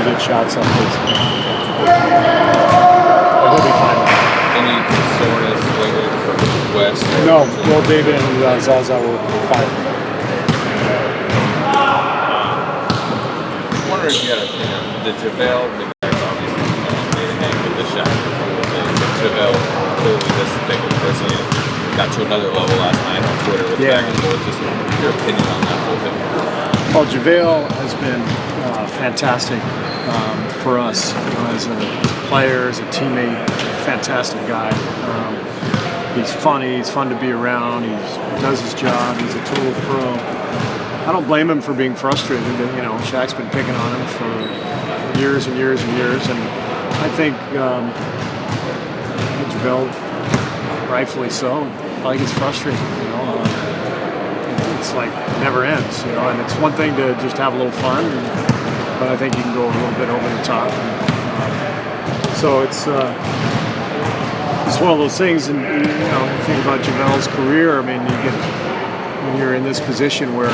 get shots up his. But he'll be fine. Any soreness lately from West? No, well, David and Zaza were fine. I wonder if you had the JaVale, obviously made a name with the Shaq but JaVale clearly this taken personally got to another level last night on Twitter with back and forth. Just your opinion on that whole thing. Well, JaVale has been fantastic for us as a player, as a teammate. Fantastic guy. He's funny. He's fun to be around. He does his job. He's a total pro. I don't blame him for being frustrated. You know, Shaq's been picking on him for years and years and years, and I think JaVale, rightfully so, probably gets frustrated. You know, it's like it never ends. You know, and it's one thing to just have a little fun, but I think you can go a little bit over the top. And, so it's one of those things, and you know, you think about JaVale's career. I mean, when you're in this position where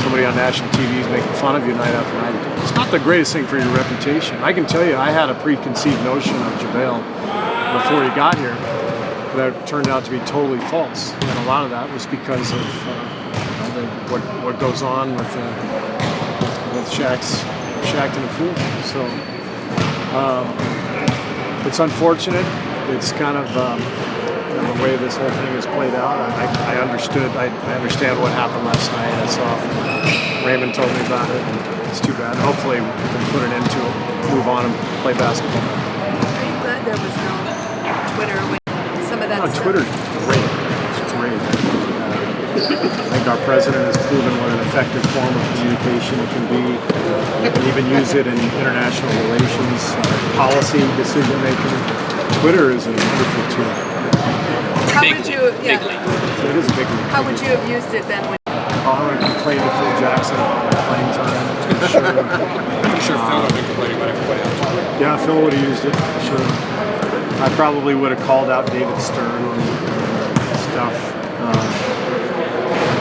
somebody on national TV is making fun of you night after night, it's not the greatest thing for your reputation. I can tell you, I had a preconceived notion of JaVale before he got here that turned out to be totally false, and a lot of that was because of what goes on with Shaq and the Fool. So it's unfortunate. It's kind of the way this whole thing has played out. I understand what happened last night. I saw Raymond told me about it, and it's too bad. Hopefully we can put an end to it, move on and play basketball. Are you glad there was no Twitter when some of that stuff? Twitter's great. It's great. I think our president has proven what an effective form of communication it can be. You can even use it in international relations, policy decision making. Twitter is a wonderful tool. How would you? Yeah. It is a big one. How would you have used it then? I would complain to Phil Jackson about playing time. Sure. I'm sure Phil would be complaining about everybody else. Yeah, Phil would have used it. Sure. I probably would have called out David Stern and stuff.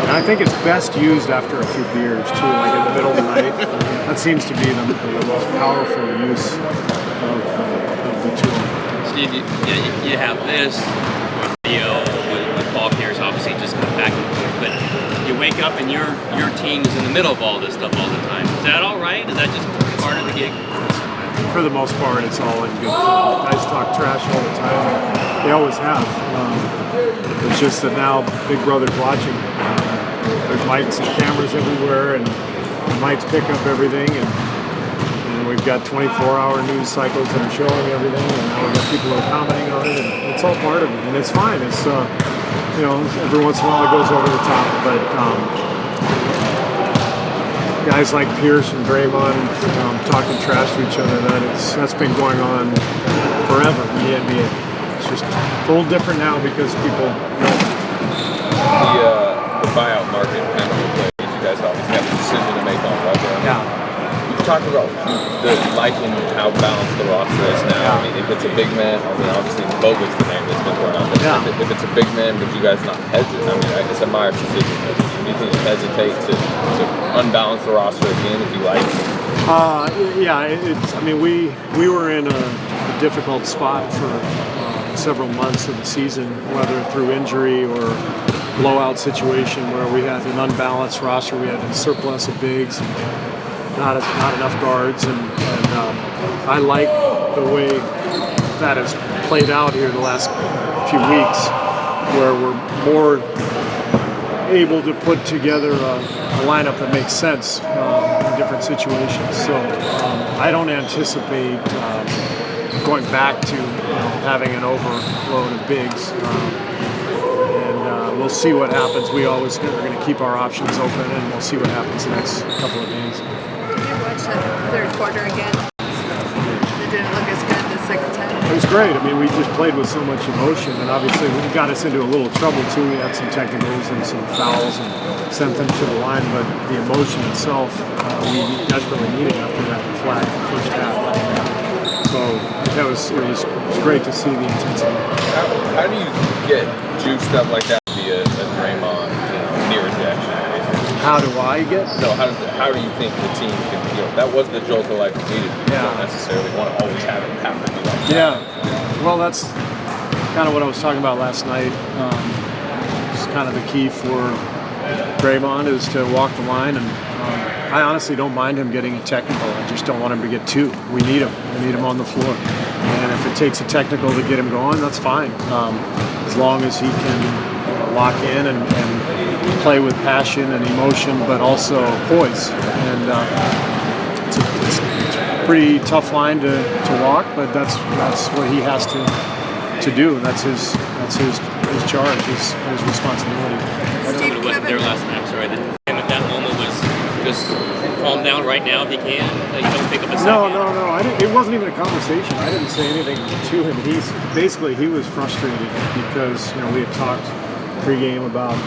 And I think it's best used after a few beers too, like in the middle of the night. That seems to be the most powerful use of the tool. Steve, you have this video with Paul Kerr's obviously just kind of back and forth, but you wake up and your team is in the middle of all this stuff all the time. Is that all right? Is that just part of the gig? For the most part, it's all in good fun. Guys talk trash all the time. They always have. It's just that now Big Brother's watching. There's mics and cameras everywhere, and the mics pick up everything, and we've got 24-hour news cycles that are showing everything, and now we've got people that are commenting on it, and it's all part of it, and it's fine. It's you know, every once in a while it goes over the top, but guys like Pierce and Draymond talking trash to each other, that's been going on forever in the NBA. It's just a little different now because people know. The buyout market kind of plays. You guys obviously have a decision to make on whether. Yeah. You've talked about liking how balanced the roster is now. Yeah. I mean, if it's a big man, I mean, obviously Bogut's the name that's been going on. But if it's a big man, would you guys not hesitate? I mean, I guess Myers' decision. Do you think you hesitate to unbalance the roster again if you like? Yeah. I mean, we were in a difficult spot for several months of the season, whether through injury or blowout situation where we had an unbalanced roster. We had a surplus of bigs, and not enough guards, and I like the way that has played out here the last few weeks, where we're more able to put together a lineup that makes sense in different situations. So I don't anticipate going back to having an overload of bigs. We'll see what happens. We always are going to keep our options open, and we'll see what happens the next couple of games. Did you watch the third quarter again? It didn't look as good the second time. It was great. I mean, we just played with so much emotion, and obviously it got us into a little trouble too. We had some technicals and some fouls and sent them to the line, but the emotion itself, we desperately needed after that flag in the first half. So it was great to see the intensity. How do you get juiced up like that via a Draymond near ejection? How do I get? No, how do you think the team can? That was the jolt of life needed. Yeah, necessarily want to always have it happen. Like Yeah. Well, that's kind of what I was talking about last night. It's kind of the key for Draymond is to walk the line, and I honestly don't mind him getting a technical. I just don't want him to get two. We need him. We need him on the floor. And if it takes a technical to get him going, that's fine. As long as he can lock in and play with passion and emotion, but also poise. And it's a pretty tough line to walk, but that's what he has to do. That's his charge, his responsibility. Steve, It wasn't there last night. I'm sorry. Him at that moment was just calm down right now if you can. Like, don't pick up a second. No. It wasn't even a conversation. I didn't say anything to him. He was frustrated because we had talked pregame about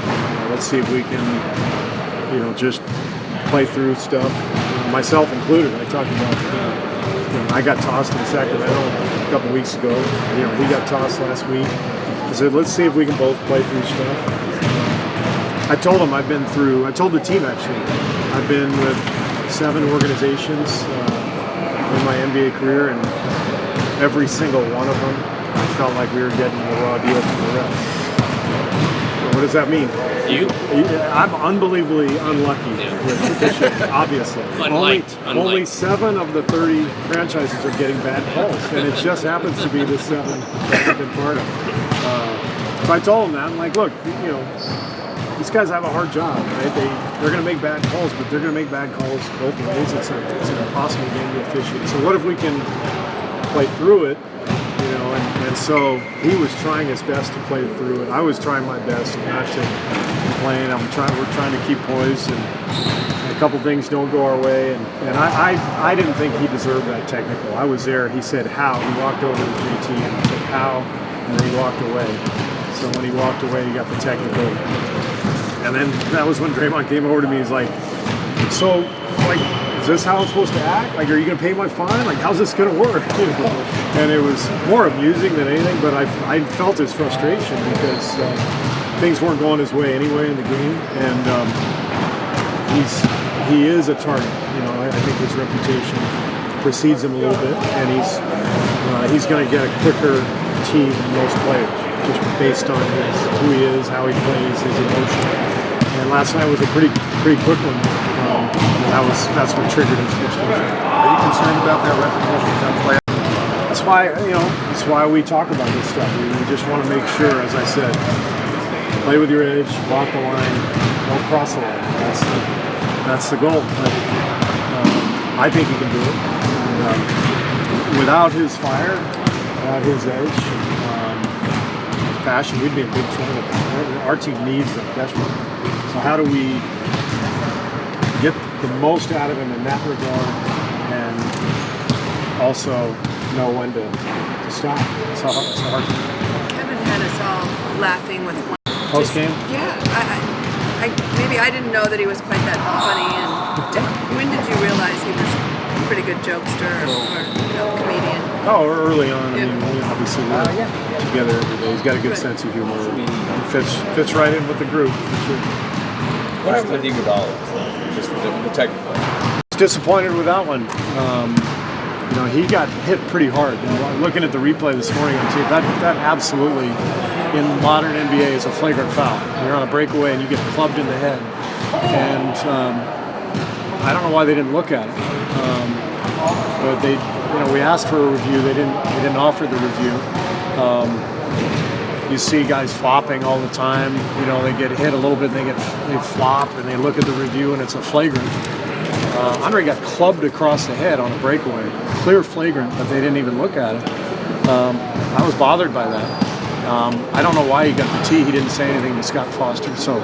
let's see if we can just play through stuff, myself included. I talked about I got tossed in Sacramento a couple weeks ago. He got tossed last week. I said let's see if we can both play through stuff. I told him I told the team actually, I've been with 7 organizations in my NBA career, and every single one of them, I felt like we were getting the raw deal from the ref. What does that mean? I'm unbelievably unlucky with officiating, obviously. Only 7 of the 30 franchises are getting bad calls, and it just happens to be the 7 that I've been part of. So I told him that. I'm like, look, these guys have a hard job, right? They're going to make bad calls, but they're going to make bad calls both ways. It's an impossible game to officiate. So what if we can play through it? And so he was trying his best to play through it. I was trying my best not to complain. We're trying to keep poise, and a couple things don't go our way. And I didn't think he deserved that technical. I was there. He said how. He walked over to JT and said how, and then he walked away. So when he walked away, he got the technical. And then that was when Draymond came over to me. He's like, so, is this how I'm supposed to act? Like, are you going to pay my fine? Like, how's this going to work? And it was more amusing than anything, but I felt his frustration because things weren't going his way anyway in the game. And he is a target. I think his reputation precedes him a little bit, and he's going to get a quicker team than most players, just based on who he is, how he plays, his emotion. And last night was a pretty quick one. That's what triggered his frustration. Are you concerned about that repetition of play? That's why we talk about this stuff. We just want to make sure, as I said, play with your edge, walk the line, don't cross the line. That's the goal. But, I think he can do it. And, without his fire, without his edge, his passion, we'd be in big trouble. Our team needs them desperately. So how do we get the most out of him in that regard, and also know when to stop? It's a hard thing. Kevin had us all laughing with one. Post game? Yeah. Maybe I didn't know that he was quite that funny. And when did you realize he was a pretty good jokester or comedian? Oh, early on. Yeah. I mean, obviously we're together every day. He's got a good sense of humor. He fits right in with the group, for sure. what happened with Iguodala? Just the technical. Disappointed with that one. He got hit pretty hard. Looking at the replay this morning on tape, that absolutely, in modern NBA, is a flagrant foul. You're on a breakaway and you get clubbed in the head. And I don't know why they didn't look at it. But we asked for a review. They didn't offer the review. You see guys flopping all the time. They get hit a little bit, and they flop, and they look at the review, and it's a flagrant. Andre got clubbed across the head on a breakaway. Clear flagrant, but they didn't even look at it. I was bothered by that. I don't know why he got the tee. He didn't say anything to Scott Foster, so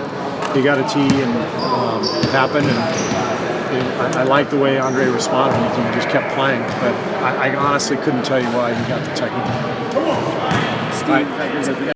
he got a tee, and it happened. And I liked the way Andre responded. He just kept playing, but I honestly couldn't tell you why he got the technical. Steve,